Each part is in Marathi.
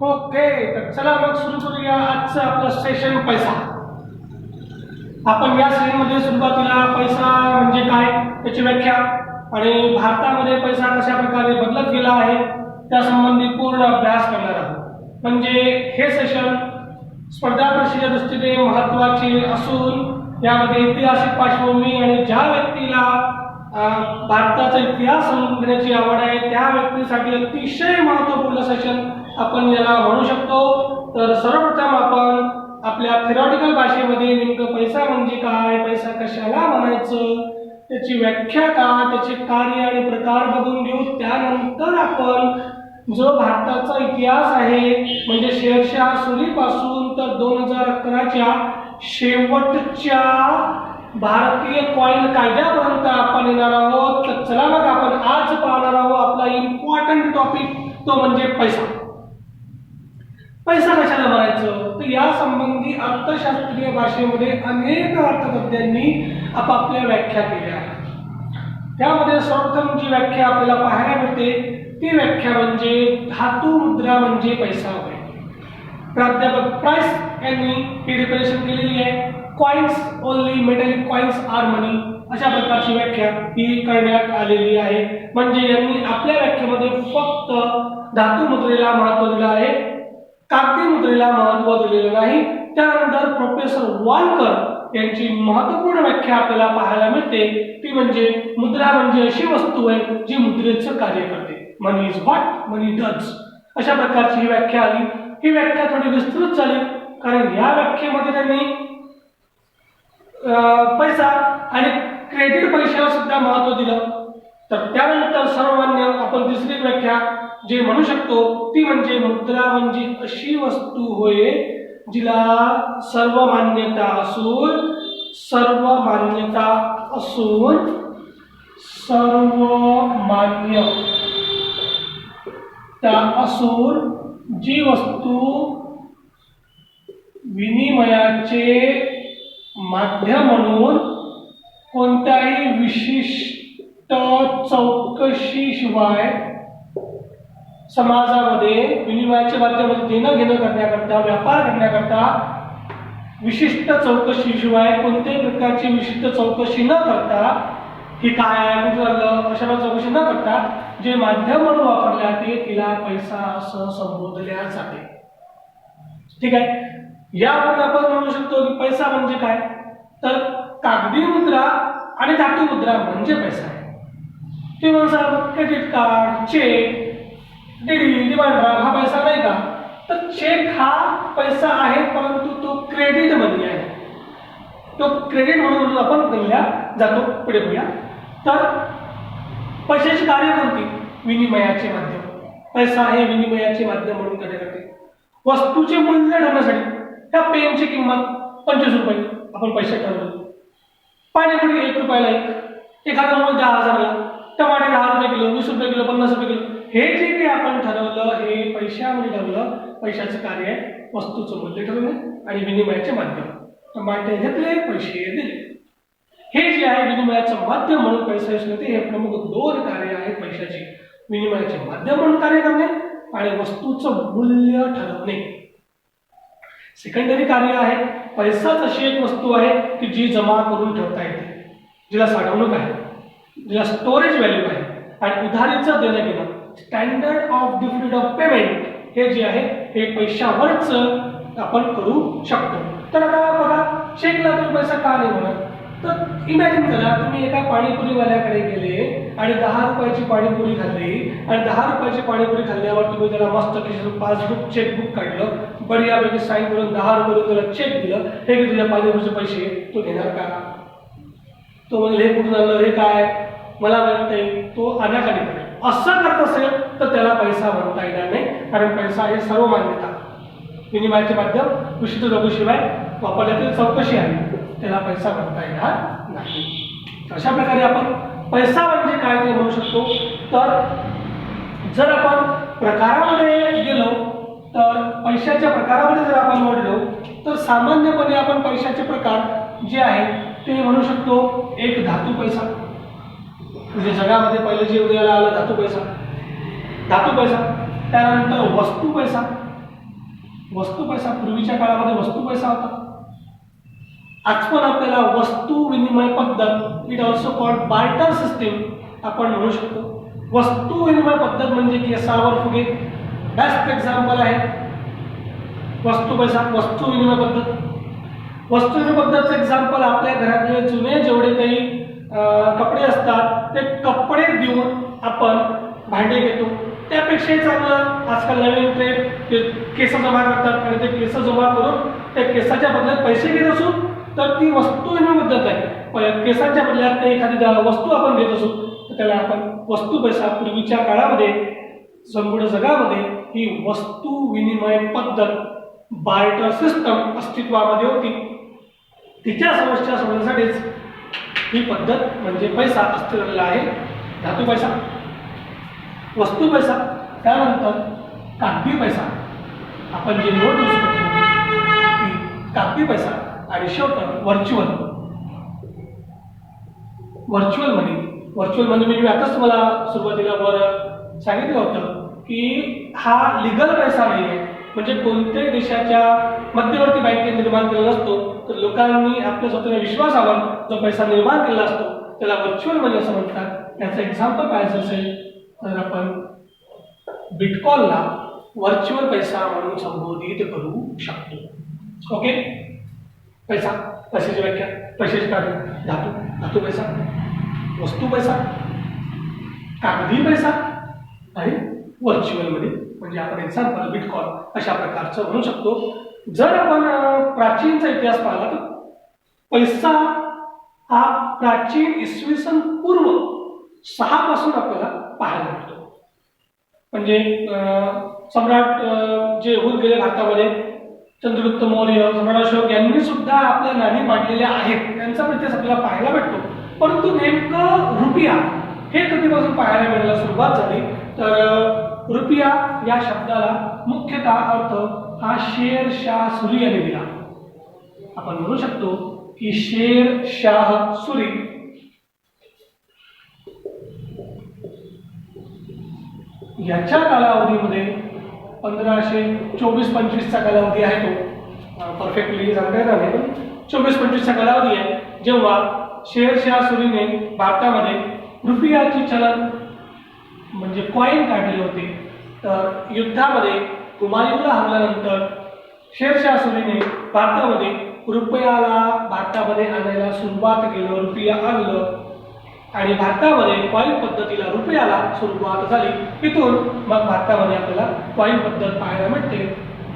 ओके, तर चला मग सुरू करूया आजचं आपलं सेशन पैसा. आपण या श्रेणीमध्ये सुरुवातीला पैसा म्हणजे काय त्याची व्याख्या आणि भारतामध्ये पैसा कशा प्रकारे बदलत गेला आहे त्या संबंधी पूर्ण अभ्यास करणार आहोत. म्हणजे हे सेशन स्पर्धा परीक्षेच्या दृष्टीने महत्त्वाचे असून यामध्ये ऐतिहासिक पार्श्वभूमी आणि ज्या व्यक्तीला भारताचा इतिहास समजून घेण्याची आवड आहे त्या व्यक्तीसाठी अतिशय महत्त्वपूर्ण सेशन आपण याला म्हणू शकतो. तर सर्वप्रथम आपण आपल्या थेरॉटिकल भाषेमध्ये नेमकं पैसा म्हणजे काय, पैसा कशाला म्हणायचं, त्याची व्याख्या काय, त्याचे कार्य आणि प्रकार बघून घेऊ. त्यानंतर आपण जो भारताचा इतिहास आहे म्हणजे शेरशाह सुरीपासून तर 2011च्या शेवटच्या भारतीय कॉइन कायद्यापर्यंत आपण येणार आहोत. तर चला मग आपण आज पाहणार आहोत आपला इम्पॉर्टंट टॉपिक, तो म्हणजे पैसा. पैसा कशाला म्हणायचं तर या संबंधी अर्थशास्त्रीय भाषेमध्ये अनेक अर्थतज्ञांनी आपापल्या व्याख्या केल्या आहेत. त्यामध्ये सर्वप्रथम जी व्याख्या आपल्याला पाहायला मिळते ती व्याख्या म्हणजे धातू मुद्रा म्हणजे पैसा होय. प्राध्यापक प्राइस यांनी ही रिप्रेझेंट केलेली आहे. Coins only metallic coins are money अशा प्रकारची व्याख्या ही करण्यात आलेली आहे. म्हणजे यांनी आपल्या व्याख्येमध्ये फक्त धातू मुद्रेला महत्त्व दिलं आहे, कागदी मुद्रेला महत्त्व दिलेलं नाही. त्यानंतर प्रोफेसर वालकर यांची महत्त्वपूर्ण व्याख्या आपल्याला पाहायला मिळते ती म्हणजे मुद्रा म्हणजे अशी वस्तू आहे जी मुद्रेचं कार्य करते. मनी इज व्हॉट मनी डज अशा प्रकारची ही व्याख्या आली. ही व्याख्या थोडी विस्तृत झाली कारण या व्याख्येमध्ये त्यांनी पैसा आणि क्रेडिट पैशाला सुद्धा महत्त्व दिलं. तर त्यानंतर सर्वमान्य आपण तिसरी व्याख्या जे म्हणू शकतो ती म्हणजे मुद्रा म्हणजे अशी वस्तू होय जिला सर्व मान्यता असून जी वस्तू विनिमयाचे माध्यम म्हणून कोणत्याही विशिष्ट चौकशीशिवाय समाजामध्ये विनिमयाचे माध्यम देणं घेणं करण्याकरता व्यापार करण्याकरता विशिष्ट चौकशीशिवाय कोणत्याही प्रकारची विशिष्ट चौकशी न करता ही काय आहे कुठलं अशा चौकशी न करता जे माध्यम म्हणून वापरले जाते तिला पैसा असं संबोधल्या जाते. ठीक आहे. यावरून आपण म्हणू शकतो की पैसा म्हणजे काय तर कागदी मुद्रा आणि धातू मुद्रा म्हणजे पैसा आहे. ते म्हणतात credit card, cheque, DD, demand draft हा पैसा नाही का तर चेक हा पैसा आहे परंतु तो क्रेडिट मनी आहे. तो क्रेडिट म्हणून आपण गणल्या जातो. पुढे बघूया. तर पैशाची कार्य कोणती विनिमयाचे माध्यम. पैसा हे विनिमयाचे माध्यम म्हणून कार्य करते. वस्तूचे मूल्य ठरवण्यासाठी त्या पेनची किंमत 25 रुपये आपण पैसे ठरवले. पाणीपुरी 1 रुपयाला एखादा म्हणून 10,000ला, टमाटे 10 रुपये किलो, 20 रुपये किलो, 50 रुपये किलो. हे जे काही आपण ठरवलं हे पैशामध्ये ठरवलं. पैशाचं कार्य आहे वस्तूचं मूल्य ठरवणे आणि विनिमयाचे माध्यम. टमाटे घेतले पैसे दिले. हे जे आहे विनिमयाचं माध्यम म्हणून पैसा असते. हे प्रमुख 2 कार्य आहेत पैशाची. विनिमयाचे माध्यम म्हणून कार्य करणे आणि वस्तूचं मूल्य ठरवणे. सेकंडरी कार्य आहे पैसाच अशी एक वस्तू आहे की जी जमा करून ठेवता येते, जिला साठवणूक आहे, जिला स्टोरेज व्हॅल्यू आहे आणि उधारीचं देणं घेणं standard of different of payment हे जे आहे हे पैशावरच आपण करू शकतो. तर आता बघा चेकला तुम्ही पैसा का नाही म्हणत तर इमॅजिन करा तुम्ही एका पाणीपुरीवाल्याकडे गेले आणि 10 रुपयाची पाणीपुरी खाल्ली आणि 10 रुपयाची पाणीपुरी खाल्ल्यावर तुम्ही त्याला मस्त खिशातून पासबुक चेकबुक काढलं, बढियापैकी साईन करून 10 रुपये त्याला चेक दिलं. हे की तुझ्या पाणीपुरीचे पैसे तो घेणार का? तो म्हणजे हे कुठून आणलं, हे काय मला माहित नाही, तो अनाकानी करेल. असं करत असेल तर त्याला पैसा म्हणता येणार नाही कारण पैसा हे सर्व मान्यता विनिमयाचे माध्यम विशिष्ट चौकशीशिवाय वापरण्यातील चौकशी आहे त्याला पैसा म्हणता येणार नाही. अशा प्रकारे आपण पैसा म्हणजे काय ते म्हणू शकतो. तर जर आपण प्रकारामध्ये गेलो तर पैशाच्या प्रकारामध्ये जर आपण मोडलो तर सामान्यपणे आपण पैशाचे प्रकार जे आहेत ते म्हणू शकतो. एक धातू पैसा म्हणजे जगामध्ये पहिले जे उदयाला आलं धातू पैसा. त्यानंतर वस्तू पैसा, वस्तू पैसा पूर्वीच्या काळामध्ये वस्तू पैसा होता. आज पण आपल्याला वस्तू विनिमय पद्धत, it also called barter system आपण म्हणू शकतो. वस्तू विनिमय पद्धत म्हणजे केसावर फुगे बेस्ट एक्झाम्पल आहे वस्तू पैसा, वस्तू विनिमय पद्धत. वस्तू विनिमय पद्धतचं एक्झाम्पल आपल्या घरातले जुने जेवढे काही कपडे असतात ते कपडे देऊन आपण भांडे घेतो. त्यापेक्षाही चांगलं आजकाल नवीन ट्रेंड केस जमा करतात आणि ते केस जमा करून त्या केसाच्या बदल्यात पैसे घेत असू तर ती वस्तू विनिमय पद्धत आहे. केसाच्या बदल्यात एखादी वस्तू आपण घेत असू तर त्याला आपण वस्तू पैसा. पूर्वीच्या काळामध्ये संपूर्ण जगामध्ये ही वस्तू विनिमय पद्धत बार्टर सिस्टम अस्तित्वामध्ये होती. तिच्या समस्या सोडवण्यासाठीच ही पद्धत म्हणजे पैसा अस्तित्वाला आहे. धातू पैसा, वस्तू पैसा, त्यानंतर कागदी पैसा. आपण जे नोट यूज करतो ती कागदी पैसा. आणि शेवट व्हर्च्युअल मनी. व्हर्च्युअल मनी म्हणजे मी आताच तुम्हाला सुरुवातीला वर सांगितलं होतं की हा लिगल पैसा नाही आहे. म्हणजे कोणत्याही देशाच्या मध्यवर्ती बँकेत निर्माण केलेला असतो तर लोकांनी आपल्या स्वतःच्या विश्वासावर जो पैसा निर्माण केलेला असतो त्याला व्हर्च्युअल मनी असं म्हणतात. त्याचं एक्झाम्पल पाहायचं असेल तर आपण बिटकॉइनला व्हर्च्युअल पैसा म्हणून संबोधित करू शकतो. ओके. पैसा, पैशाची व्याख्या, पैशाची कार्य, धातू पैसा, वस्तू पैसा, कागदी पैसा आणि व्हर्च्युअल मनी म्हणजे आपण एक्झाम्पल बिटकॉइन अशा प्रकारचं म्हणू शकतो. जर आपण प्राचीनचा इतिहास पाहिला तर पैसा हा प्राचीन इसवी सन पूर्व 6 पासून आपल्याला पाहायला मिळतो. म्हणजे सम्राट जे होऊन गेले भारतामध्ये चंद्रगुप्त मौर्य, सम्राट अशोक यांनी सुद्धा आपल्या नाणी मांडलेल्या आहेत. त्यांचा इतिहास आपल्याला पाहायला भेटतो. परंतु नेमकं रुपया हे कधीपासून पाहायला मिळायला सुरुवात झाली तर रुपया या शब्दाला मुख्यतः अर्थ हा शेर शाह सुरी यांनी दिला. आपण म्हणू शकतो की शेर शाह सुरी याच्या कालावधीमध्ये 1524-25 चा कालावधी आहे. तो परफेक्टली सांगता येणार नाही पण 24-25 चा कालावधी आहे जेव्हा शेरशाह सुरीने भारतामध्ये रुपयाची चलन म्हणजे कॉइन काढले होते. तर युद्धामध्ये हुमायूनला हरल्यानंतर शेरशाह सुरीने भारतामध्ये रुपयाला भारतामध्ये आणायला सुरुवात केलं, रुपया आणलं आणि भारतामध्ये कॉइन पद्धतीला रुपयाला सुरुवात झाली. तिथून मग भारतामध्ये आपल्याला कॉइन पद्धत पाहायला मिळते.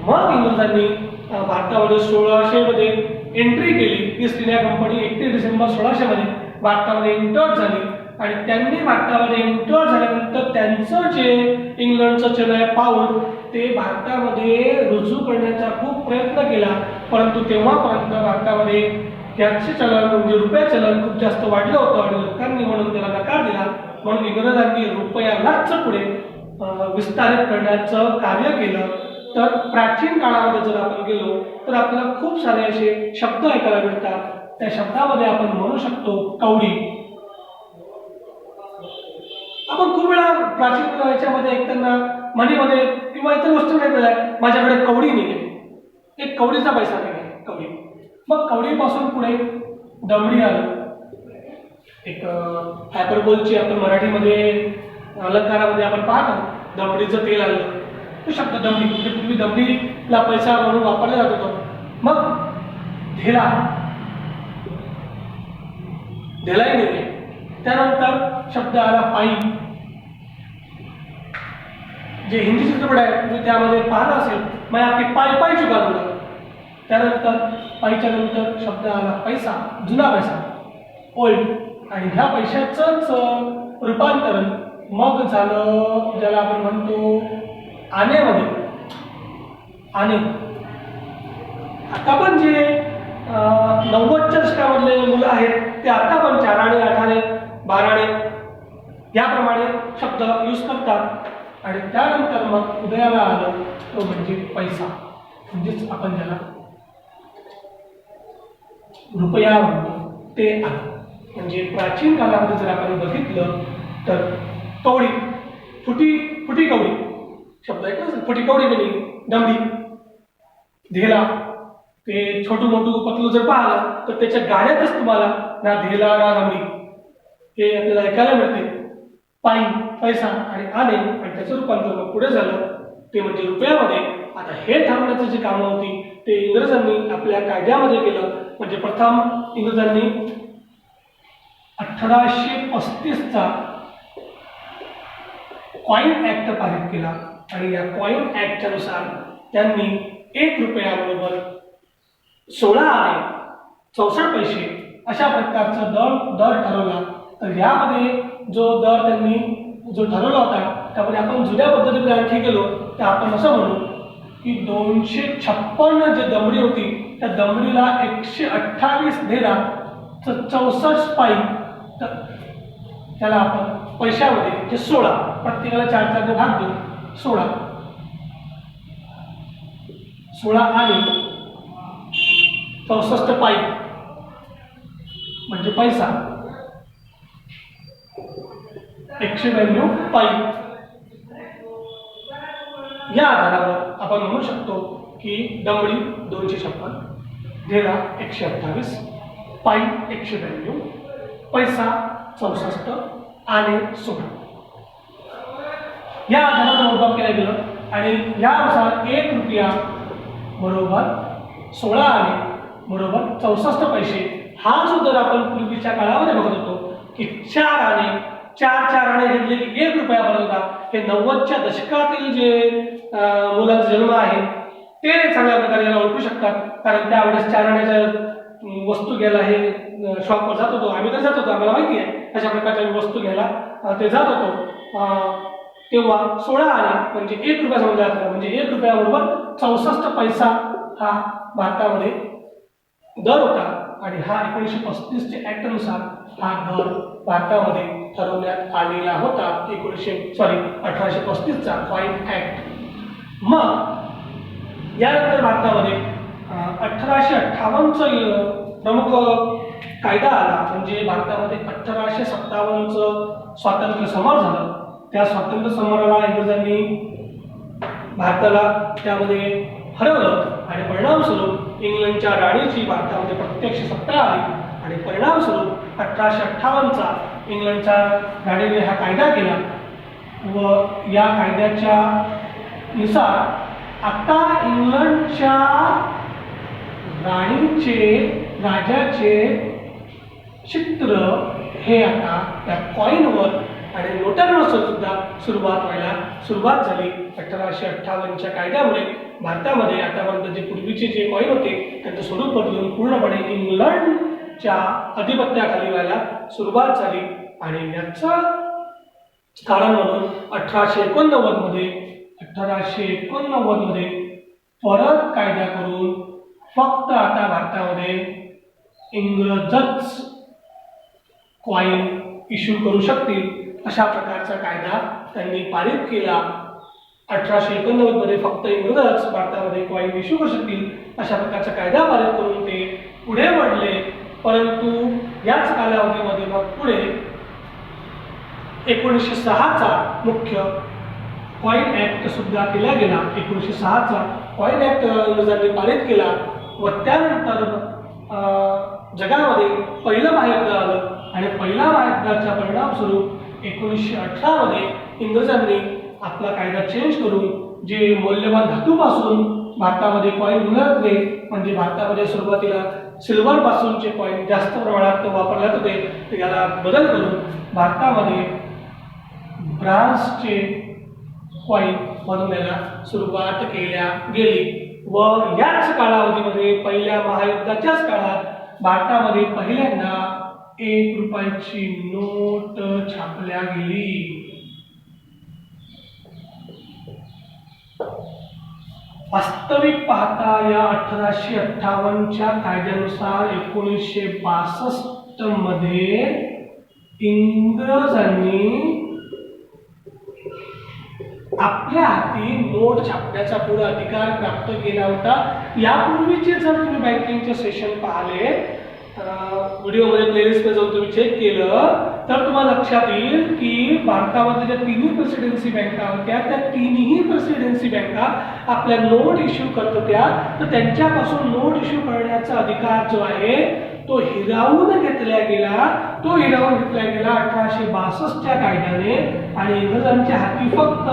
मग इंग्रजांनी भारतामध्ये 1600 मध्ये एंट्री केली. ईस्ट इंडिया कंपनी 31 डिसेंबर 1600 मध्ये भारतामध्ये एंटर झाली आणि त्यांनी भारतामध्ये एंटर झाल्यानंतर त्यांचं जे इंग्लंडचं चलन आहे पाऊंड ते भारतामध्ये रुजू करण्याचा खूप प्रयत्न केला. परंतु तेव्हापर्यंत भारतामध्ये याचे चलन म्हणजे रुपया चलन खूप जास्त वाढलं होतं आणि लोकांनी म्हणून त्याला नकार दिला. म्हणून इंग्रजांनी रुपयालाच पुढे विस्तारित करण्याचं कार्य केलं. तर प्राचीन काळामध्ये जर आपण गेलो तर आपल्याला खूप सारे असे शब्द ऐकायला मिळतात. त्या शब्दामध्ये आपण म्हणू शकतो कवडी. आपण खूप वेळा प्राचीन याच्यामध्ये ऐकताना मनीमध्ये किंवा इतर वस्तू नाही माझ्याकडे कवडी नाही आहे, एक कवडीचा पैसा नाही आहे, कवडी. मग कवडीपासून पुढे दमडी आलं. एक हायपरबोलची आपण मराठीमध्ये अलंकारामध्ये आपण पाहतो दमडीचं तेल आलं. तो शब्द दमडी म्हणजे पूर्वी दमडीला पैसा म्हणून वापरला जात होता. मग धेला, धेलाई नाही. त्यानंतर शब्द आला पायी. जे हिंदी चित्रपट आहे तुम्ही त्यामध्ये पाहिला असेल मग आपली पाय पाय चुका झालं. त्यानंतर पायीच्या नंतर शब्द आला पैसा, जुना पैसा, ओल्ड. आणि ह्या पैशाचंच रूपांतरण मग झालं ज्याला आपण म्हणतो आनेमध्ये. आणे आता पण जे 90च्या दशकामधले मुलं आहेत ते आता पण 4 आणे, 8 आणे, 12 आणे याप्रमाणे शब्द यूज करतात. आणि त्यानंतर मग उदयाला आलं तो म्हणजे पैसा, म्हणजेच आपण ज्याला रुपया म्हणतो ते आलं. म्हणजे प्राचीन काळामध्ये जर आपण बघितलं तर कवडी, फुटी कवडी शब्द आहे का, फुटी कवडी म्हणजे दमडी. धेला ते छोटू मोठू पतलू जर पाहिलं तर त्याच्या गाण्यातच तुम्हाला ना धेला ना रमणी हे आपल्याला ऐकायला मिळते. पायी पैसा आणि आणे आणि त्याचं रूपांतर मग पुढे झालं ते म्हणजे रुपयामध्ये. आता हे ठरवण्याची जी कामं होती ते इंग्रजांनी आपल्या कायद्यामध्ये केलं. म्हणजे प्रथम इंग्रजांनी 1835चा कॉइन ऍक्ट पारित केला आणि या कॉइन ऍक्टच्या नुसार त्यांनी 1 रुपयाबरोबर 16 आणे 64 पैसे अशा प्रकारचा दर ठरवला. तर यामध्ये जो दर त्यांनी जो ठरवला होता त्यामध्ये आपण जुन्या पद्धतीने आणखी गेलो तर आपण असं म्हणू की 256 जी दमडी होती त्या दमडीला 128 धेला 64 पाई, तर त्याला आपण पैशामध्ये जे 16 प्रत्येकाला 4 ने भाग देऊ 16 आणे 64 पाई म्हणजे पैसा 192 पाई. या आधारावर आपण म्हणू शकतो की दमडी 256, धेला 128, पाई 192, पैसा 64 आणि 16 या आधारावर मोजमाप केलं गेलं. आणि यानुसार 1 रुपया बरोबर 16 आणे बरोबर 64 पैसे हा जो दर आपण पूर्वीच्या काळामध्ये बघत होतो की 4 आणे 4 आणे घेतले की 1 रुपया बनवता. हे 90च्या दशकातील जे मुलांचा जन्म आहे ते चांगल्या प्रकारे याला ओळखू शकतात. कारण त्यावेळेस 4 आण्याच्या वस्तू घ्यायला हे शॉपवर जात होतो. आम्ही तर जात होतो, आम्हाला माहिती आहे अशा प्रकारच्या वस्तू घ्यायला ते जात होतो. तेव्हा 16 आणे म्हणजे 1 रुपया समजला जातो. म्हणजे 1 रुपयाबरोबर 64 पैसा हा भारतामध्ये दर होता. आणि हा 1935च्या ऍक्टनुसार हा दर भारतामध्ये ठरवण्यात आलेला होता. 1835चा कॉइन ऍक्ट. मग यानंतर भारतामध्ये 1858चा प्रमुख कायदा आला. म्हणजे भारतामध्ये 1857चं स्वातंत्र्य समर झालं. त्या स्वातंत्र्य समराला इंग्रजांनी भारताला त्यामध्ये हरवलं आणि परिणामस्वरूप इंग्लंडच्या राणीची भारतामध्ये प्रत्यक्ष सत्ता आली. आणि परिणामस्वरूप 1858चा इंग्लंडच्या राणीने हा कायदा केला व या कायद्याच्या नुसार आता इंग्लंडच्या राजाचे चित्र हे आता त्या कॉइनवर आणि नोटांवर सुद्धा सुरुवात झाली. 1858च्या कायद्यामुळे भारतामध्ये आतापर्यंत जे पूर्वीचे जे कॉइन होते त्यांचं स्वरूप बदलून पूर्णपणे इंग्लंडच्या अधिपत्याखाली व्हायला सुरुवात झाली. आणि याचं कारण म्हणून 1889 मध्ये परत कायदा करून फक्त आता भारतामध्ये इंग्रजच कॉइन इश्यू करू शकतील अशा प्रकारचा कायदा त्यांनी पारित केला. 1889 मध्ये फक्त इंग्रजच भारतामध्ये कॉइन इश्यू करू शकतील अशा प्रकारचा कायदा पारित करून ते पुढे वाढले. परंतु याच कालावधीमध्ये मग पुढे 1906चा मुख्य कॉइन ऍक्ट सुद्धा केला गेला. 1906चा कॉइन ऍक्ट इंग्रजांनी पारित केला व त्यानंतर जगामध्ये पहिलं महायुद्ध आलं. आणि पहिल्या महायुद्धाच्या परिणामस्वरूप 1918 मध्ये इंग्रजांनी आपला कायदा चेंज करून जे मौल्यवान धातूपासून भारतामध्ये कॉइन मिळत नाही, म्हणजे भारतामध्ये सुरुवातीला सिल्वर पासूनचे कॉइन जास्त प्रमाणात वापरले जात होते, तर याला बदल करून भारतामध्ये ब्रांजचे कॉइन बनवण्याला सुरुवात केल्या गेली. व याच कालावधीमध्ये पहिल्या महायुद्धाच्याच काळात भारतामध्ये पहिल्यांदा 1 रुपयाची नोट छापल्या गेली. वास्तविक पाहता या 1858च्या कायद्यानुसार 1962 मध्ये इंग्रजांनी आपल्या हाती नोट छापण्याचा पूर्ण अधिकार प्राप्त केला होता. यापूर्वीचे जर तुम्ही बँकिंगचे सेशन पाहिले व्हिडिओमध्ये प्लेलिस्टमध्ये जाऊन तुम्ही चेक केलं तर तुम्हाला लक्षात येईल की भारतामध्ये ज्या तिन्ही प्रेसिडेन्सी बँका होत्या त्या तिन्ही प्रेसिडेन्सी बँका आपल्या नोट इश्यू करत होत्या, तर त्यांच्यापासून नोट इश्यू करण्याचा अधिकार जो आहे तो हिरावून घेतला गेला. तो हिरावून घेतला गेला 1862च्या कायद्याने आणि इंग्रजांच्या हाती फक्त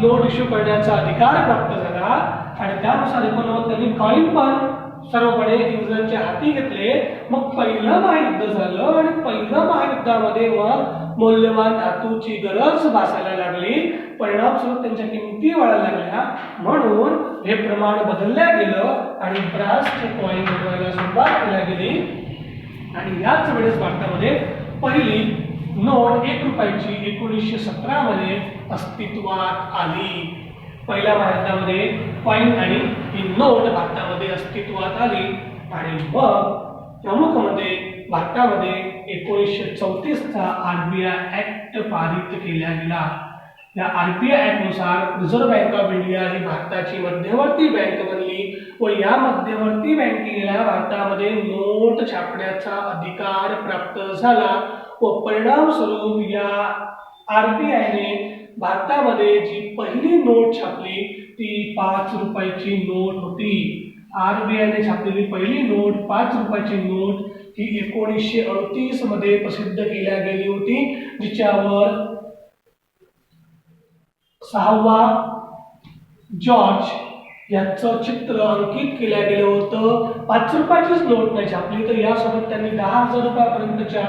नोट इश्यू करण्याचा अधिकार प्राप्त झाला आणि त्यानुसार त्यांनी कॉइन पण सर्वपणे इंग्रजांच्या हाती घेतले. मग पहिलं महायुद्ध झालं आणि पहिल्या महायुद्धामध्ये मग मौल्यवान धातूची गरज भासायला लागली, परिणामस्वरूप त्यांच्या किमती वाढायला लागल्या, म्हणून हे प्रमाण बदललं गेलं आणि ब्रासचे कॉइन बनवायला सुरुवात केली गेली. आणि याच वेळेस भारतामध्ये पहिली नोट 1 रुपयाची 1917 मध्ये अस्तित्वात आली. पहिल्या महायुद्धामध्ये कॉइन आणि ही नोट भारतामध्ये अस्तित्वात आली आणि मग प्रमुख मध्ये भारतामध्ये 1934चा RBI ऍक्ट पारित केला गेला. या RBI ऍक्ट नुसार रिझर्व्ह बँक ऑफ इंडिया ही भारताची मध्यवर्ती बँक बनली व या मध्यवर्ती बँकेला भारतामध्ये नोट छापण्याचा अधिकार प्राप्त झाला व परिणामस्वरूप या RBI ने भारतामध्ये जी पहिली नोट छापली ती 5 रुपयाची नोट होती. RBI ने छापलेली पहिली नोट 5 रुपयाची नोट ही 1938 मध्ये प्रसिद्ध केल्या गेली होती, जिच्यावर 6वा जॉर्ज याचं चित्र अंकित केलं गेलं होतं. 5 रुपयाचीच नोट नाही छापली तर यासोबत त्यांनी 10,000 रुपयापर्यंतच्या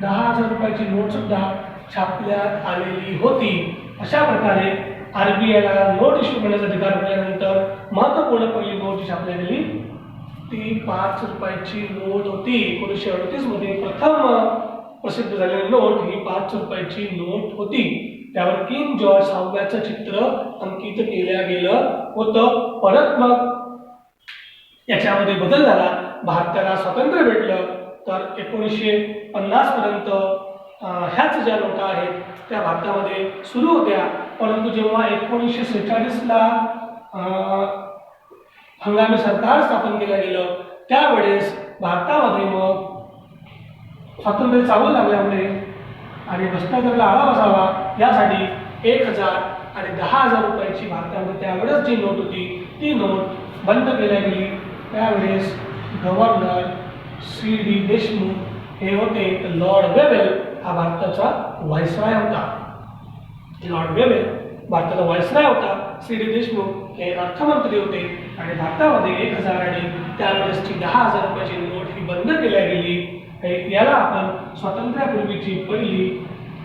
10,000 रुपयाची नोट सुद्धा छापण्यात आलेली होती. अशा प्रकारे RBI ला नोट इश्यू करण्याचा अधिकार मिळाल्यानंतर महत्त्वपूर्ण पहिली नोट छापल्या गेली ती 5 रुपयाची नोट होती. 1938 मध्ये प्रथम प्रसिद्ध झालेली नोट ही 5 रुपयाची नोट होती. त्यावर किंग जॉर्ज 6व्याचं चित्र अंकित केलं गेलं होतं. परत मग याच्यामध्ये बदल झाला, भारताला स्वातंत्र्य भेटलं तर 1950 पर्यंत ह्याच ज्या नोटा आहेत त्या भारतामध्ये सुरू होत्या. परंतु जेव्हा 1946ला हंगामी सरकार स्थापन केलं गेलं त्यावेळेस भारतामध्ये मग स्वातंत्र्य चालू लागल्यामुळे आणि भ्रष्टाचाराला आळा बसावा यासाठी 1,000 आणि 10,000 रुपयाची भारतामध्ये त्यावेळेस जी नोट होती ती नोट बंद केल्या गेली. त्यावेळेस गव्हर्नर C.D. देशमुख हे होते. लॉर्ड वेवेल हा भारताचा व्हाईसरॉय होता. लॉर्ड वेवेल भारताचा व्हाईसरॉय होता. C.D. देशमुख हे अर्थमंत्री होते आणि भारतामध्ये 1,000 आणि त्यावेळेसची 10,000 रुपयाची नोट ही बंद केल्या गेली. याला आपण स्वातंत्र्यापूर्वीची पहिली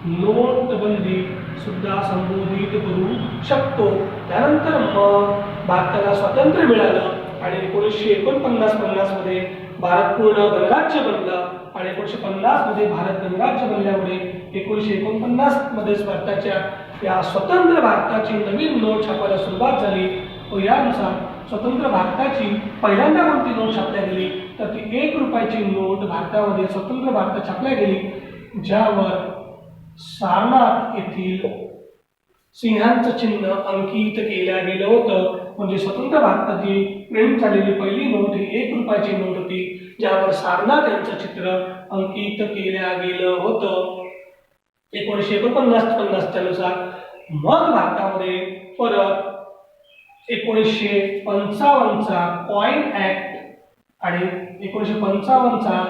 नोटबंदी सुद्धा संबोधित करू शकतो. त्यानंतर मग भारताला स्वातंत्र्य मिळालं आणि 1949 मध्ये भारत पूर्ण गणराज्य बनलं आणि 1950 मध्ये भारत गणराज्य बनल्यामुळे 1949 मध्येच भारताच्या या स्वतंत्र भारताची नवीन नोट छापायला सुरुवात झाली व यानुसार स्वतंत्र भारताची पहिल्यांदा कोणती नोट छापल्या गेली तर ती 1 रुपयाची नोट भारतामध्ये स्वतंत्र भारतात छापल्या गेली, ज्यावर सारनाथ येथील सिंहांचं चिन्ह अंकित केलं गेलं होतं. म्हणजे स्वतंत्र भारताची प्रिंट झालेली पहिली नोट ही 1 रुपयाची नोट होती, ज्यावर सारनाथ यांचं चित्र अंकित केलं गेलं होतं. 1949 नुसार मग भारतामध्ये परत 1955चा कॉइन ऍक्ट आणि 1955चा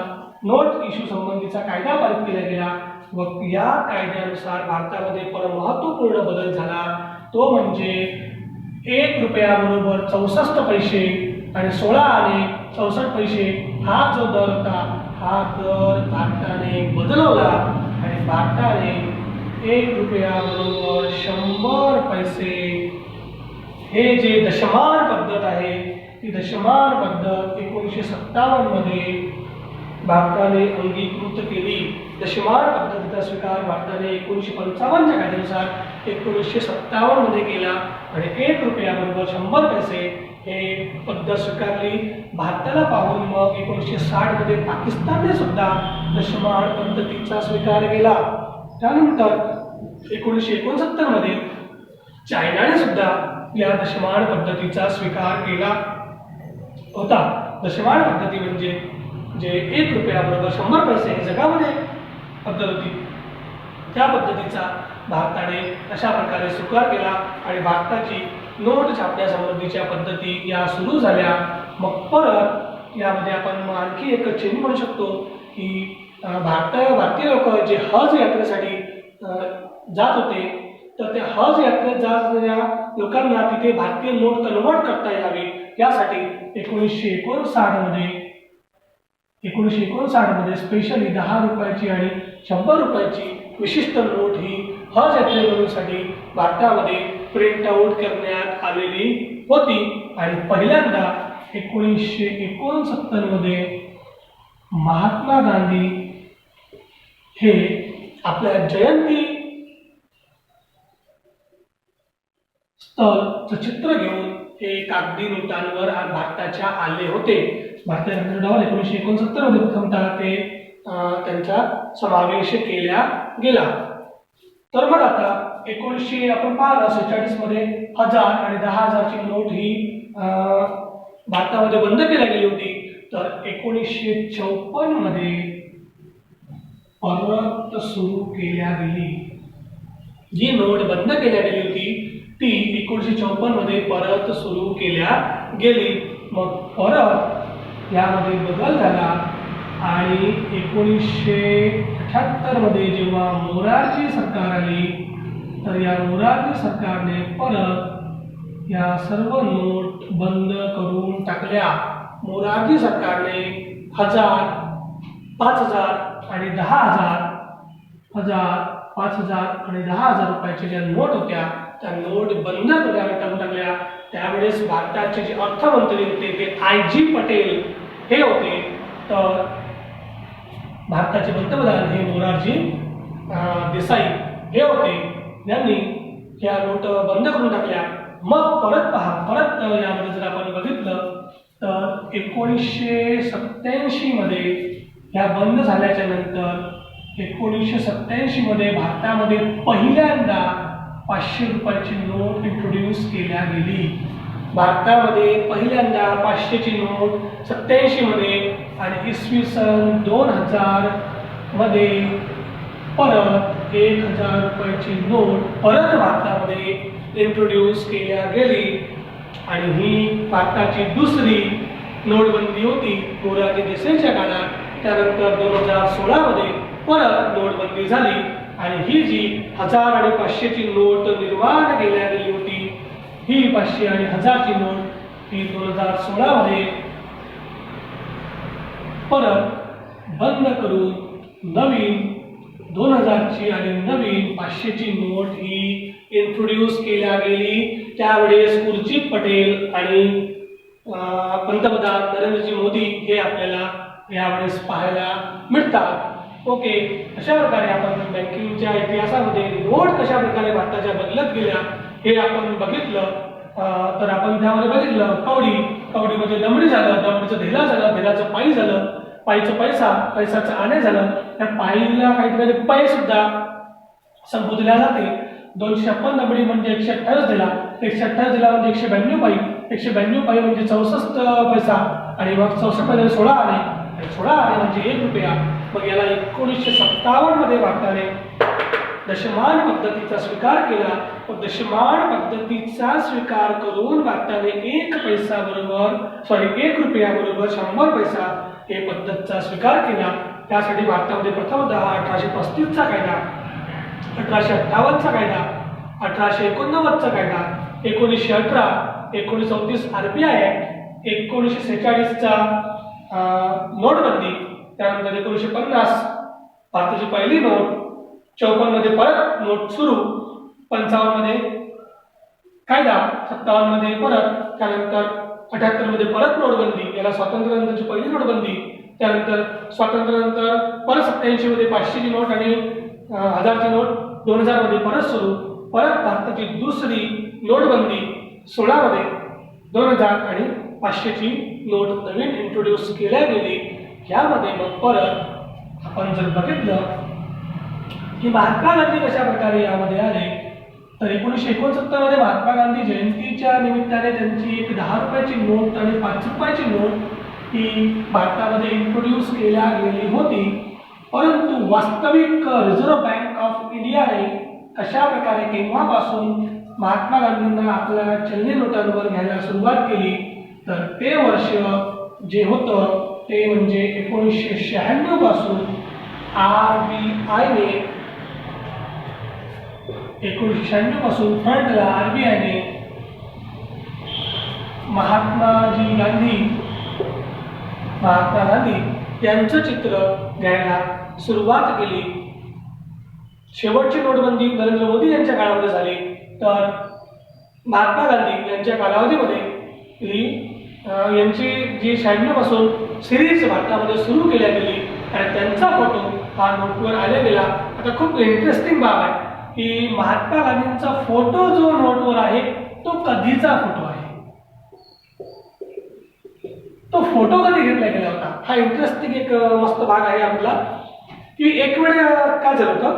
नोट इश्यू संबंधीचा कायदा पारित केला गेला व या कायद्यानुसार भारतामध्ये महत्त्वपूर्ण बदल झाला. तो म्हणजे 1 रुपयाबरोबर 64 पैसे आणि 16 आणि 64 पैसे हा जो दर होता हा दर भारताने बदलवला आणि भारताने 1 रुपयाबरोबर 100 पैसे हे जे दशमान पद्धत आहे ती दशमान पद्धत 1957 मध्ये भारताने अंगीकृत केली. दशमान पद्धतीचा स्वीकार भारताने 1955च्या कायद्यानुसार 1957 मध्ये केला आणि 1 रुपयाबरोबर 100 पैसे हे पद्धत स्वीकारली. भारताला पाहून मग 1960 मध्ये पाकिस्तानने सुद्धा दशमान पद्धतीचा स्वीकार केला. त्यानंतर 1969 मध्ये चायनाने सुद्धा या दशमान पद्धतीचा स्वीकार केला होता. दशमान पद्धती म्हणजे जे 1 रुपया बरोबर 100 पैसे ही जगामध्ये पद्धत होती, त्या पद्धतीचा भारताने अशा प्रकारे स्वीकार केला आणि भारताची नोट छापण्यासंबंधीच्या पद्धती या सुरू झाल्या. मग परत यामध्ये आपण आणखी एक चिन्ह म्हणू शकतो की भारतीय लोक जे हज यात्रेसाठी जात होते, तर त्या हज यात्रेत जाणाऱ्या लोकांना तिथे भारतीय नोट कन्वर्ट करता यावी यासाठी 1959 मध्ये स्पेशली 10 रुपयाची आणि 100 रुपयाची विशिष्ट नोट ही हज यात्रेकरूंसाठी भारतामध्ये प्रिंट आउट करण्यात आलेली होती. आणि पहिल्यांदा 1969 मध्ये महात्मा गांधी हे आपल्या जयंती स्थळचं चित्र घेऊन हे कागदी नोटांवर भारताच्या आले होते. भारतीय नोटांवर 1969 मध्ये प्रथमतः ते त्यांचा समावेश केला गेला. तर मग आता आपण पाहिलं 46 मध्ये 1000 आणि 10,000ची नोट ही भारतामध्ये बंद केली गेली होती. तर 1954 मध्ये परत सुरू केल्या गेली. जी नोट बंद केल्या गेली होती ती 1954 मध्ये परत सुरू केल्या गेली. मग परत यामध्ये बदल झाला आणि 1978 मध्ये जेव्हा मोरारजी सरकार आली, तर या मोरारजी सरकारने परत या सर्व नोट बंद करून टाकल्या. मोरारजी सरकारने 1000, 5000 आणि 10,000, 5,000 आणि 10,000 रुपयाच्या ज्या नोट होत्या त्या नोट बंद करून टाकल्या. त्यावेळेस भारताचे जे अर्थमंत्री होते ते I.G. पटेल हे होते. तर भारताचे पंतप्रधान हे मोरारजी देसाई हे होते. यांनी या नोट बंद करून टाकल्या. मग परत यामध्ये जर आपण बघितलं तर 1987 मध्ये या बंद झाल्याच्या नंतर 1987 मध्ये भारतामध्ये पहिल्यांदा 500 रुपयाची नोट इंट्रोड्यूस केल्या गेली. भारतामध्ये पहिल्यांदा 500ची नोट 87 मध्ये आणि इसवी सन 2000 मध्ये परत 1000 रुपयाची नोट परत भारतामध्ये इंट्रोड्यूस केल्या गेली. आणि ही भारताची दुसरी नोटबंदी होती मोरारजी देसाईच्या काळात. त्यानंतर 2016 मध्ये परत नोटबंदी झाली आणि ही जी 1000 आणि 500ची नोट निर्माण केल्या गेली होती, ही 500 आणि 1000ची नोट ही 2016 मध्ये परत बंद करून नवीन 2000ची आणि नवीन 500ची नोट ही इंट्रोड्यूस केल्या गेली. त्यावेळेस उर्जित पटेल आणि पंतप्रधान नरेंद्रजी मोदी हे आपल्याला यावेळेस पाहायला मिळतात. ओके, अशा प्रकारे आपण बँकिंगच्या इतिहासामध्ये नोट कशा प्रकारे भारताच्या बदलत गेल्या हे आपण बघितलं. तर आपण त्यामध्ये बघितलं कवडीमध्ये दमडी झालं, दमडीचं धेला झालं, धेलाचं पायी झालं, पायीचं पैसा, पैशाचं आणे झालं. त्या पायीला काहीतरी पै सुद्धा संबोधल्या जाते. 256 दमडी म्हणजे 128 दिला, 128 दिला म्हणजे 192 पायी, 192 पायी म्हणजे 64 पैसा आणि मग 64 पैसे 16 आणे, 16 आणे म्हणजे 1 रुपया. मग याला 1957 मध्ये भारताने दशमान पद्धतीचा स्वीकार केला. दशमान पद्धतीचा स्वीकार करून भारताने 1 पैसा बरोबर 1 रुपया बरोबर 100 पैसा हे पद्धतीचा स्वीकार केला. त्यासाठी भारतामध्ये प्रथमतः 1835चा कायदा, 1858चा कायदा, 1889चा कायदा, 1918, 1934 RBI ऍक्ट, 1946चा नोटबंदी, त्यानंतर 1950 भारताची पहिली नोट, 54 मध्ये परत नोट सुरू, 55 मध्ये कायदा, 57 मध्ये परत, त्यानंतर 78 मध्ये परत नोटबंदी, याला स्वातंत्र्यानंतरची पहिली नोटबंदी. त्यानंतर स्वातंत्र्यानंतर परत 87 मध्ये 500ची नोट आणि 1000ची नोट, 2000 मध्ये परत सुरू, परत भारताची दुसरी नोटबंदी 16 मध्ये, 2000 आणि 500ची नोट नवीन इंट्रोड्यूस केल्या गेली. यामध्ये मग परत आपण जर बघितलं की महात्मा गांधी कशा प्रकारे यामध्ये आले, तर 1969 मध्ये महात्मा गांधी जयंतीच्या निमित्ताने त्यांची एक 10 रुपयाची नोट आणि 5 रुपयाची नोट ही भारतामध्ये इंट्रोड्यूस केल्या गेली होती, परंतु वास्तविक रिझर्व्ह बँक ऑफ इंडियाने अशा प्रकारे केव्हापासून महात्मा गांधींना आपल्या चलनी नोटांवर घ्यायला सुरुवात केली तर ते वर्ष जे होतं ते म्हणजे 1996 पासून RBIने 1996 पासून फ्रंटला RBIने महात्मा गांधी यांचं चित्र घ्यायला सुरुवात केली. शेवटची नोटबंदी नरेंद्र मोदी यांच्या काळामध्ये झाली, तर महात्मा गांधी यांच्या कालावधीमध्ये ही यांची जी 96 पासून सिरीज भारतामध्ये सुरू केल्या गेली आणि त्यांचा फोटो हा नोटवर आला गेला. आता खूप इंटरेस्टिंग बाब आहे की महात्मा गांधींचा फोटो जो नोटवर आहे तो कधीचा फोटो आहे, तो फोटो कधी घेतला गेला होता, हा इंटरेस्टिंग एक मस्त भाग आहे आपला. की एक वेळ काय झालं होतं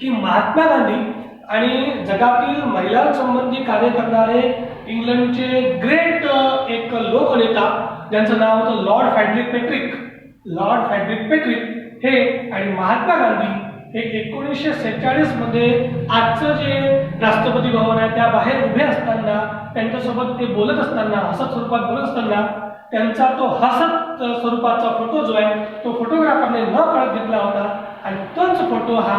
की महात्मा गांधी आणि जगातील महिलांसंबंधी कार्य करणारे इंग्लंडचे ग्रेट एक लोकनेता ज्यांचं नाव होतं लॉर्ड फ्रेडरिक पेट्रिक हे आणि महात्मा गांधी हे 1946 मध्ये आजचं जे राष्ट्रपती भवन आहे त्या बाहेर उभे असताना त्यांच्यासोबत ते बोलत असताना हसत स्वरूपात बोलत असताना त्यांचा तो हसत स्वरूपाचा फोटो जो आहे तो फोटोग्राफरने न कळत घेतला होता आणि तोच फोटो हा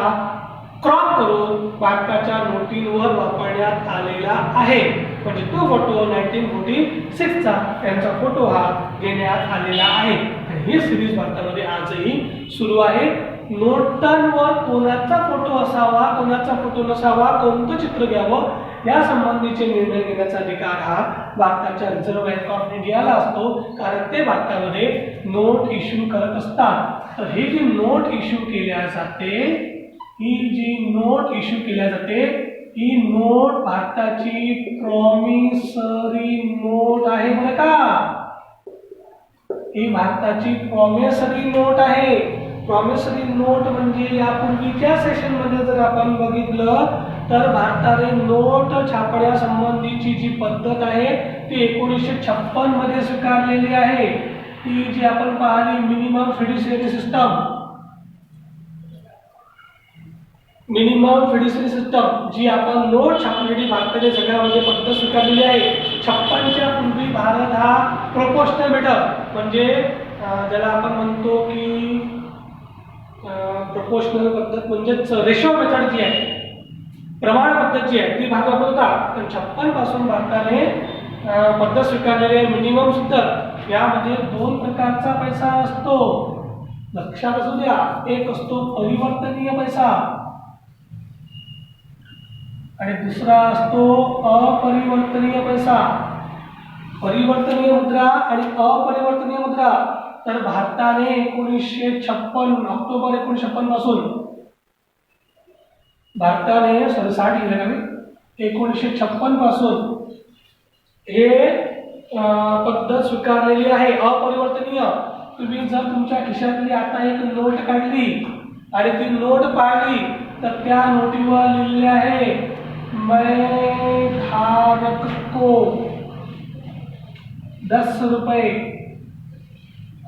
क्रॉप करून भारताच्या नोटींवर वापरण्यात आलेला आहे. म्हणजे तो फोटो 1946चा त्यांचा फोटो हा घेण्यात आलेला आहे आणि ही सिरीज भारतामध्ये आजही सुरू आहे. नोटांवर कोणाचा फोटो असावा, कोणाचा फोटो नसावा, कोणतं चित्र घ्यावं या संबंधीचे निर्णय घेण्याचा अधिकार हा भारताच्या रिझर्व्ह बँक ऑफ इंडियाला असतो, कारण ते भारतामध्ये नोट इश्यू करत असतात. तर ही जी नोट इश्यू केल्या जाते ही नोट भारताची प्रॉमिसरी नोट आहे बरं का. ही भारताची प्रॉमिसरी नोट आहे. प्रॉमिसरी नोट म्हणजे यापूर्वीच्या सेशन मध्ये जर आपण बघितलं तर भारताने नोट छापण्यासंबंधीची जी पद्धत आहे ती 1956 मध्ये स्वीकारलेली आहे. ती जी आपण पाहिली मिनिमम फिड्युशियरी सिस्टम जी आपण नोट छापण्याची भारताच्या जगामध्ये पद्धत स्वीकारलेली आहे. 56च्या पूर्वी भारत हा प्रोपोर्शनल मेथड म्हणजे ज्याला आपण म्हणतो की प्रोपोर्शनल पद्धत म्हणजेच रेशो मेथड जी आहे, प्रमाण पद्धत जी आहे ती भारत वापरत होता. पण 56 पासून भारताने पद्धत स्वीकारलेली आहे मिनिमम सिस्टम. यामध्ये दोन प्रकारचा पैसा असतो, लक्षात असू द्या. एक असतो परिवर्तनीय पैसा आणि दुसरा असतो अपरिवर्तनीय पैसा. परिवर्तनीय मुद्रा आणि अपरिवर्तनीय मुद्रा. तर भारताने 1956 ऑक्टोबर 1956 पासून भारताने 1956 पासून हे पद्धत स्वीकारलेली आहे अपरिवर्तनीय. तुम्ही जर तुमच्या खिशातली आता एक नोट काढली आणि ती नोट पाहिली तर त्या नोटीवर लिहिलेले आहे मैं धारक को 10 रुपये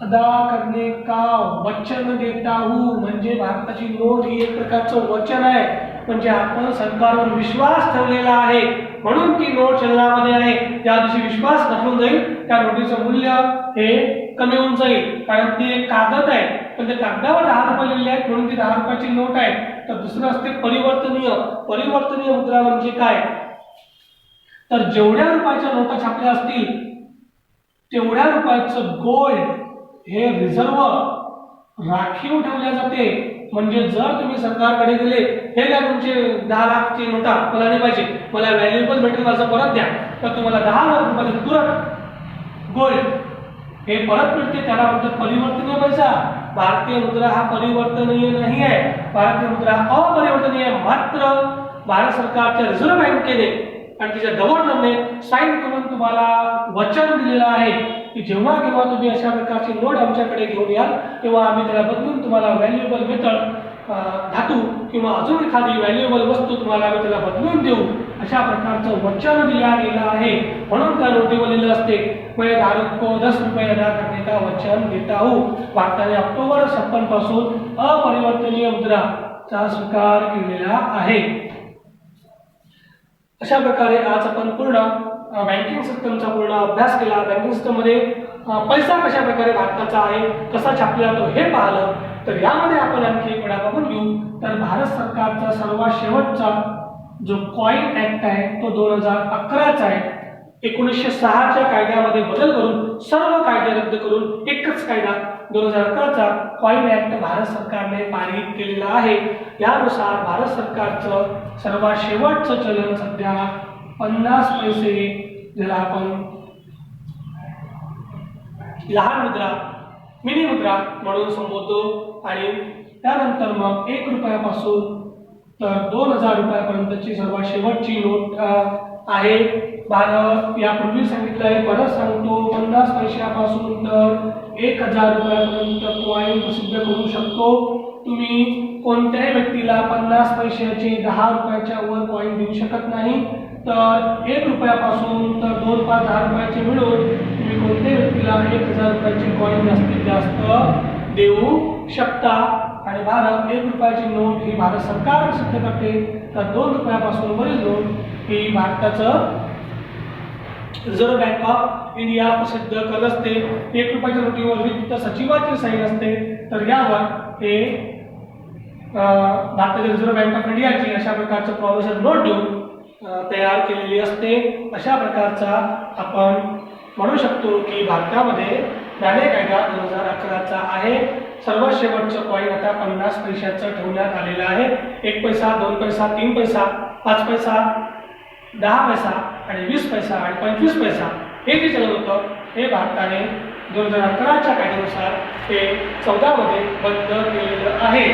अदा करने का वचन देता हूं. म्हणजे भारताची नोट ही एक प्रकारचं वचन आहे, म्हणजे आपण सरकारवर विश्वास ठेवलेला आहे म्हणून ती नोट चलनामध्ये आहे. त्या दिवशी विश्वास नसून जाईल त्या नोटीचं मूल्य हे कमी होऊन जाईल, कारण ती एक कागद आहे पण त्या कागदावर 10 रुपये लिहिले आहेत म्हणून ती 10 रुपयाची नोट आहे. तर दुसरं असते परिवर्तनीय मुद्रा. म्हणजे काय, तर जेवढ्या रुपयाच्या नोटा छापल्या असतील तेवढ्या रुपयाचं गोल्ड हे रिझर्व राखीव ठेवल्या जाते. म्हणजे जर तुम्ही सरकारकडे गेले, हे द्या तुमचे 10 लाखची नोटा मला नाही पाहिजे, मला व्हॅल्युएबल मेटल माझं परत द्या, तर तुम्हाला 10 लाख रुपयाचं तुरंत गोल्ड हे परत मिळते. त्याला म्हणतात परिवर्तनीय पैसा. भारतीय मुद्रा हा परिवर्तनीय नाही आहे, भारतीय मुद्रा अपरिवर्तनीय आहे. मात्र भारत सरकारच्या रिझर्व्ह बँकेने आणि तिच्या गव्हर्नरने साईन करून तुम्हाला वचन दिलेलं आहे की जेव्हा केव्हा तुम्ही अशा प्रकारची नोट आमच्याकडे घेऊन याल तेव्हा आम्ही त्याला बदलून तुम्हाला व्हॅल्युएबल मेथड धातू किंवा अजून एखादी व्हॅल्युएबल वस्तू तुम्हाला आम्ही त्याला बदलून देऊ अशा प्रकारचं वचन दिल्या गेलं आहे, म्हणून त्या नोटीवर लिहिलं असते मैं धारक को 10 रुपये अदा करने का वचन देता हूं। भारताने ऑक्टोबर 56 पासून अपरिवर्तनीय मुद्राचा स्वीकार केलेला आहे। अशा प्रकारे आज आपण पूर्ण बँकिंग सिस्टमचा पूर्ण अभ्यास केला। बँकिंग सिस्टममध्ये पैसा कशा प्रकारे भारताचा आहे, कसा छापला तो हे पाहिलं। तर यामध्ये आपण आणखी एक वेळा बघून घेऊ तर भारत सरकारचा सर्वात शेवटचा जो कॉइन ऍक्ट आहे तो 2011चा आहे। 1906च्या कायद्यामध्ये बदल करून सर्व कायदे रद्द करून एकच कायदा 2011चा कॉइन ऍक्ट भारत सरकारने पारित केलेला आहे। यानुसार भारत सरकारचं सर्वात शेवटचं चलन सध्या 50 पैसे, ज्याला आपण लहान मुद्रा मिनी मुद्रा म्हणून संबोधतो, आणि त्यानंतर मग 1 रुपयापासून तर 2000 रुपयापर्यंतची सर्वात शेवटची नोट आहे। भारत यापूर्वी सांगितलंय, परत सांगतो, 50 पैशापासून तर 1000 रुपयापर्यंत कॉइन प्रसिद्ध करू शकतो। तुम्ही कोणत्याही व्यक्तीला 50 पैशाचे 10 रुपयाच्या वर कॉइन देऊ शकत नाही। तर 1 रुपयापासून तर 2-5-10 रुपयाचे मिळून तुम्ही कोणत्याही व्यक्तीला 1000 रुपयाचे कॉइन जास्तीत जास्त देऊ शकता। आणि भारत 1 रुपयाची नोट ही भारत सरकार सिद्ध करते, तर 2 रुपयापासून वरील नोट ही भारताचं रिझर्व्ह बँक ऑफ इंडिया प्रसिद्ध करत असते। 1 रुपयाच्या नोटीवर वित्त सचिवाची सही असते, तर यावर हे भारताच्या रिझर्व्ह बँक ऑफ इंडियाची अशा प्रकारचं प्रॉमिसरी नोट देऊन तयार केलेली असते। अशा प्रकारचा आपण म्हणू शकतो की भारतामध्ये नाणे कायदा 2011चा आहे। सर्वात शेवटचं कॉइन आता 50 पैशाचं ठेवण्यात आलेलं आहे। 1 पैसा, 2 पैसा, 3 पैसा, 5 पैसा, 10 पैसा आणि 20 पैसा आणि 25 पैसा हे जे चलन होतं हे भारताने 2011च्या कायद्यानुसार हे 14 मध्ये बंद केलेलं आहे।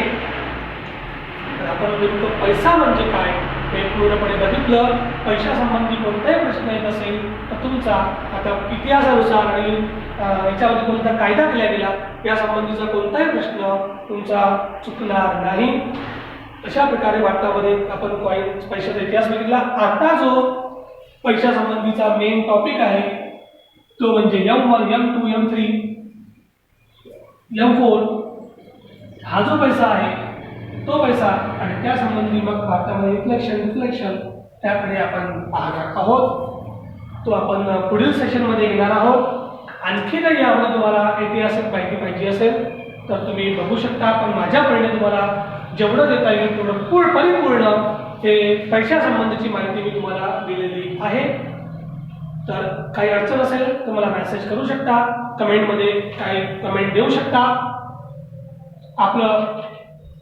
तर आपण नेमकं पैसा म्हणजे काय हे पूर्णपणे बघितलं। पैशासंबंधी कोणताही प्रश्न येत असेल तर तुमचा आता इतिहासानुसार आणि याच्यामध्ये कोणता कायदा केला गेला या संबंधीचा कोणताही प्रश्न तुमचा चुकणार नाही। अशा प्रकारे भारतामध्ये आपण कॉइन पैशाचा इतिहास बघितला। आता जो पैशासंबंधीचा मेन टॉपिक आहे तो म्हणजे M1, M2, M3, M4 हा जो पैसा आहे तो पैसा आणि त्यासंबंधी मग भारतामध्ये इन्फ्लेशन त्याकडे आपण पाहणार आहोत। तो आपण पुढील सेशनमध्ये घेणार आहोत। आणखी काही यामध्ये तुम्हाला ऐतिहासिक माहिती पाहिजे असेल तर तुम्ही बघू शकता, पण माझ्या परीने तुम्हाला जेवढं देता येईल तेवढं परिपूर्ण हे पैशासंबंधीची माहिती मी तुम्हाला दिलेली आहे। तर काही अडचण असेल तर मला मेसेज करू शकता, कमेंटमध्ये काही कमेंट देऊ शकता। आपलं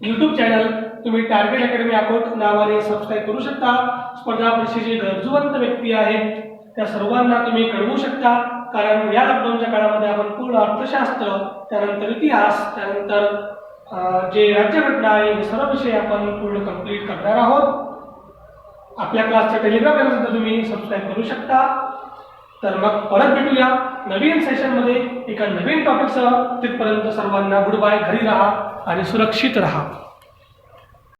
YouTube चॅनल तुम्ही टार्गेट अकॅडमी अकाउंट नावाने सबस्क्राईब करू शकता। स्पर्धा परीक्षेचे गरजूवंत व्यक्ती आहेत त्या सर्वांना तुम्ही कळवू शकता, कारण या लॉकडाऊनच्या काळामध्ये आपण पूर्ण अर्थशास्त्र, त्यानंतर इतिहास, त्यानंतर जे राज्यघटना आहे हे सर्व विषय आपण पूर्ण कंप्लीट करणार आहोत। आपल्या क्लासच्या टेलिग्राम चॅनल सुद्धा तुम्ही सबस्क्राईब करू शकता। तर मग परत भेटूया नवीन सेशनमध्ये एका नवीन टॉपिकसह। तिथपर्यंत सर्वांना गुड बाय, घरी राहा आणि सुरक्षित राहा।